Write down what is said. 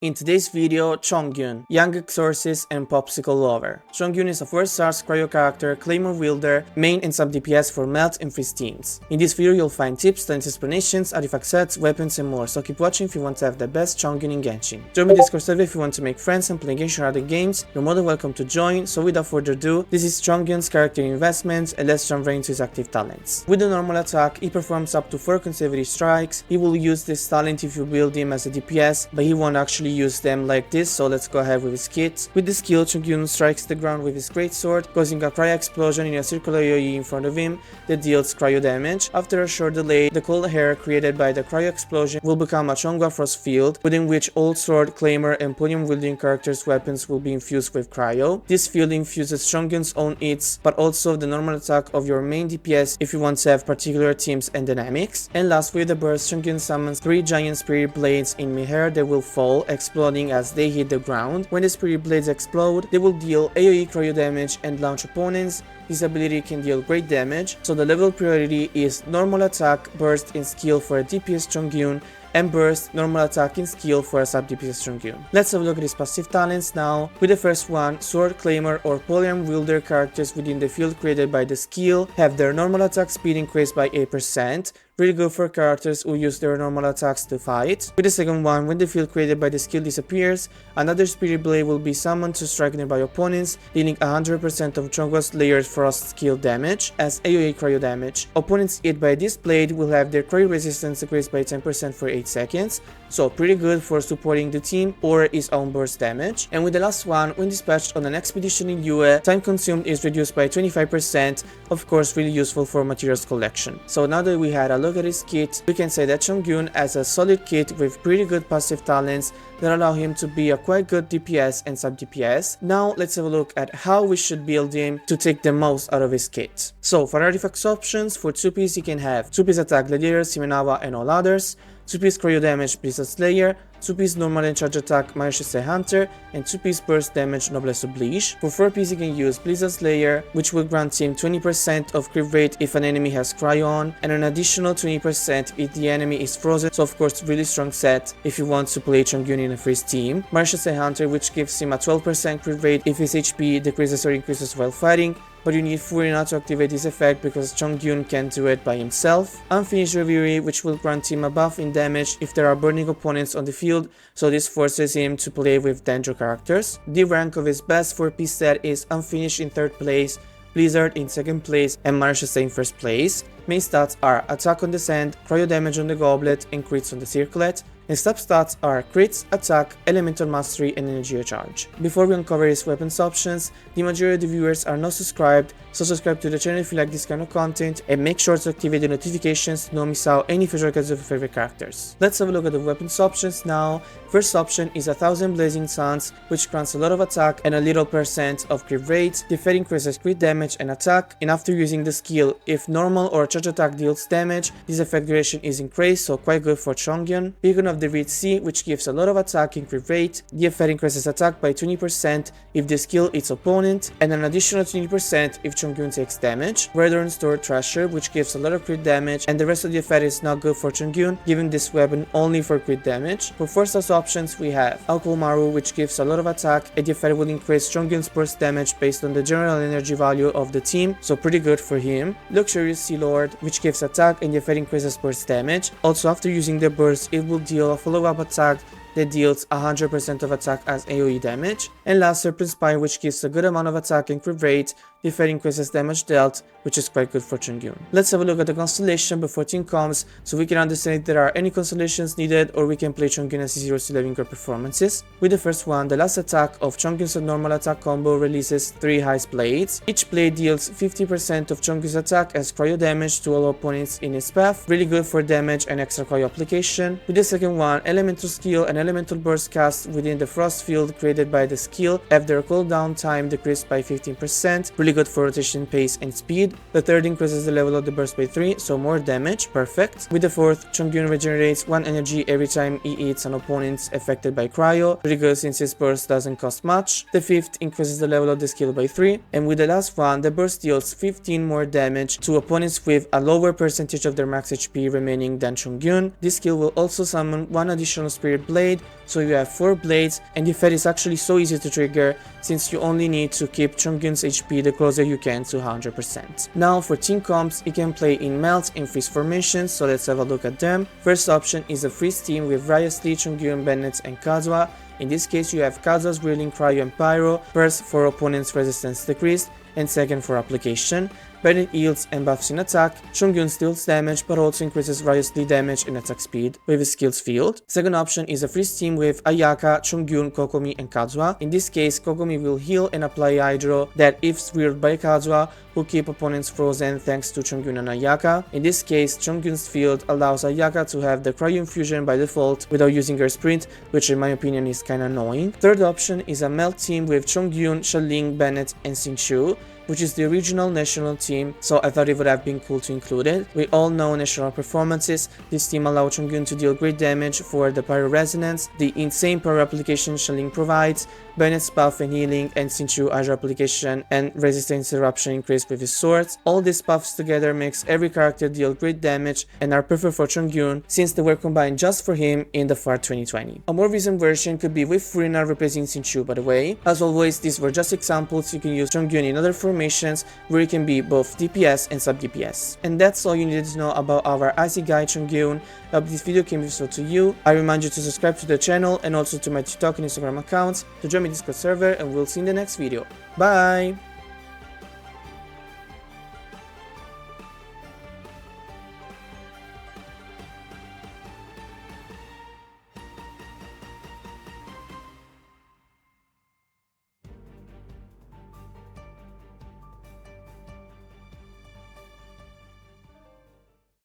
In today's video, CHONGYUN, Young Exorcist and Popsicle Lover. CHONGYUN is a 4-star cryo character, claymore wielder, main and sub DPS for melt and freeze teams. In this video you'll find tips, talent explanations, artifact sets, weapons and more, so keep watching if you want to have the best CHONGYUN in Genshin. Join my Discord server if you want to make friends and play Genshin or other games, you're more than welcome to join, so without further ado, this is CHONGYUN's character investments and let's jump right into his active talents. With the normal attack, he performs up to 4 consecutive strikes. He will use this talent if you build him as a DPS, but he won't actually use them like this, so let's go ahead with his kit. With this skill, CHONGYUN strikes the ground with his greatsword, causing a cryo explosion in a circular AoE in front of him that deals cryo damage. After a short delay, the cold air created by the cryo explosion will become a CHONGYUN frost field, within which old sword, claymore, and podium wielding characters' weapons will be infused with cryo. This field infuses CHONGYUN's own hits, but also the normal attack of your main DPS if you want to have particular teams and dynamics. And last, with the burst, CHONGYUN summons 3 giant spirit blades in midair that will fall, exploding as they hit the ground. When the spirit blades explode, they will deal AoE cryo damage and launch opponents. This ability can deal great damage, so the level priority is normal attack, burst, and skill for a DPS CHONGYUN, and burst, normal attack, and skill for a sub DPS CHONGYUN. Let's have a look at his passive talents now. With the first one, sword, claymore, or polearm wielder characters within the field created by the skill have their normal attack speed increased by 8%. Really good for characters who use their normal attacks to fight. With the second one, when the field created by the skill disappears, another spirit blade will be summoned to strike nearby opponents, dealing 100% of CHONGYUN's layered frost skill damage as AoE cryo damage. Opponents hit by this blade will have their cryo resistance increased by 10% for 8 seconds, so pretty good for supporting the team or his own burst damage. And with the last one, when dispatched on an expedition in UA, time consumed is reduced by 25%, of course really useful for materials collection. So now that we had a look at his kit, we can say that CHONGYUN has a solid kit with pretty good passive talents that allow him to be a quite good DPS and sub DPS. Now let's have a look at how we should build him to take the most out of his kit. So for artifacts options, for 2-piece you can have 2-piece attack Gladiator, Simenawa, and all others, 2-piece cryo damage Blizzard Slayer, 2-piece normal and charge attack Marshall Hunter, and 2-piece burst damage Noblesse Oblige. For 4-piece you can use Blizzard Slayer, which will grant him 20% of crit rate if an enemy has cryo on, and an additional 20% if the enemy is frozen, so of course really strong set if you want to play CHONGYUN in a freeze team. Marshall Hunter, which gives him a 12% crit rate if his HP decreases or increases while fighting, but you need Furina to activate this effect because CHONGYUN can't do it by himself. Unfinished Reverie, which will grant him a buff in damage if there are burning opponents on the field, so this forces him to play with danger characters. The rank of his best 4-piece set is Unfinished in 3rd place, Blizzard in 2nd place, and Marshall in 1st place. Main stats are Attack on the Sand, Cryo damage on the Goblet, and crits on the Circlet. And sub-stats are crits, attack, elemental mastery, and energy charge. Before we uncover his weapons options, the majority of the viewers are not subscribed, so subscribe to the channel if you like this kind of content and make sure to activate the notifications to not miss out any future guides of your favorite characters. Let's have a look at the weapons options now. First option is 1000 Blazing Suns, which grants a lot of attack and a little percent of crit rate. The effect increases crit damage and attack, and after using the skill, if normal or charge attack deals damage, this effect duration is increased, so quite good for CHONGYUN. Beacon of the Reed C, which gives a lot of attack and crit rate. The effect increases attack by 20% if the skill hits opponent, and an additional 20% if CHONGYUN takes damage. Redorn Store Thrasher, which gives a lot of crit damage, and the rest of the effect is not good for CHONGYUN, giving this weapon only for crit damage. For 4-star options we have Alkomaru, which gives a lot of attack, and the effect will increase CHONGYUN's burst damage based on the general energy value of the team, so pretty good for him. Luxurious Sea Lord, which gives attack and the effect increases burst damage. Also after using the burst, it will deal a follow-up attack that deals 100% of attack as AoE damage. And last, Serpent Spine, which gives a good amount of attack and crit rate. The effect increases damage dealt, which is quite good for CHONGYUN. Let's have a look at the constellation before team comms, so we can understand if there are any constellations needed or we can play CHONGYUN as 0 to 11 performances. With the first one, the last attack of CHONGYUN's normal attack combo releases 3 Ice Blades. Each blade deals 50% of CHONGYUN's attack as cryo damage to all opponents in its path, really good for damage and extra cryo application. With the second one, Elemental Skill and Elemental Burst cast within the frost field created by the skill have their cooldown time decreased by 15%, really good for rotation pace and speed. The third increases the level of the burst by 3, so more damage, perfect. With the fourth, CHONGYUN regenerates 1 energy every time he hits an opponent affected by cryo, really good since his burst doesn't cost much. The fifth increases the level of the skill by 3, and with the last one, the burst deals 15 more damage to opponents with a lower percentage of their max HP remaining than CHONGYUN. This skill will also summon 1 additional spirit blade, so you have 4 blades, and the effect is actually so easy to trigger since you only need to keep Chongyun's HP the closer you can to 100%. Now for team comps, you can play in melt and freeze formations, so let's have a look at them. First option is a freeze team with Riot Lee, Chongyun, Bennett and Kazuha. In this case you have Kazuha's Whirling Cryo and Pyro, first for opponent's resistance decreased, and second for application. Bennett yields and buffs in attack, Chongyun deals damage but also increases Riot's Lee damage and attack speed with his skills field. Second option is a freeze team with Ayaka, Chongyun, Kokomi and Kazuha. In this case, Kokomi will heal and apply Hydro that if swirled by Kazuha, who keep opponents frozen thanks to Chongyun and Ayaka. In this case, Chongyun's field allows Ayaka to have the Cryo Infusion by default without using her sprint, which in my opinion is kinda annoying. Third option is a melt team with Chongyun, Shaling, Bennett and Xingqiu, which is the original national team, so I thought it would have been cool to include it. We all know national performances. This team allows Chongyun to deal great damage for the Pyro Resonance, the insane power application Shaling provides, Bennett's buff and healing, and Xingqiu Hydro application and resistance interruption increase with his swords. All these buffs together makes every character deal great damage and are perfect for Chongyun since they were combined just for him in the FAR 2020. A more recent version could be with Furina replacing Xingqiu, by the way. As always, these were just examples. You can use Chongyun in other formations where it can be both DPS and sub DPS. And that's all you needed to know about our Icy Guy Chongyun. I hope this video came useful to you. I remind you to subscribe to the channel and also to my TikTok and Instagram accounts to join my Discord server, and we'll see you in the next video. Bye!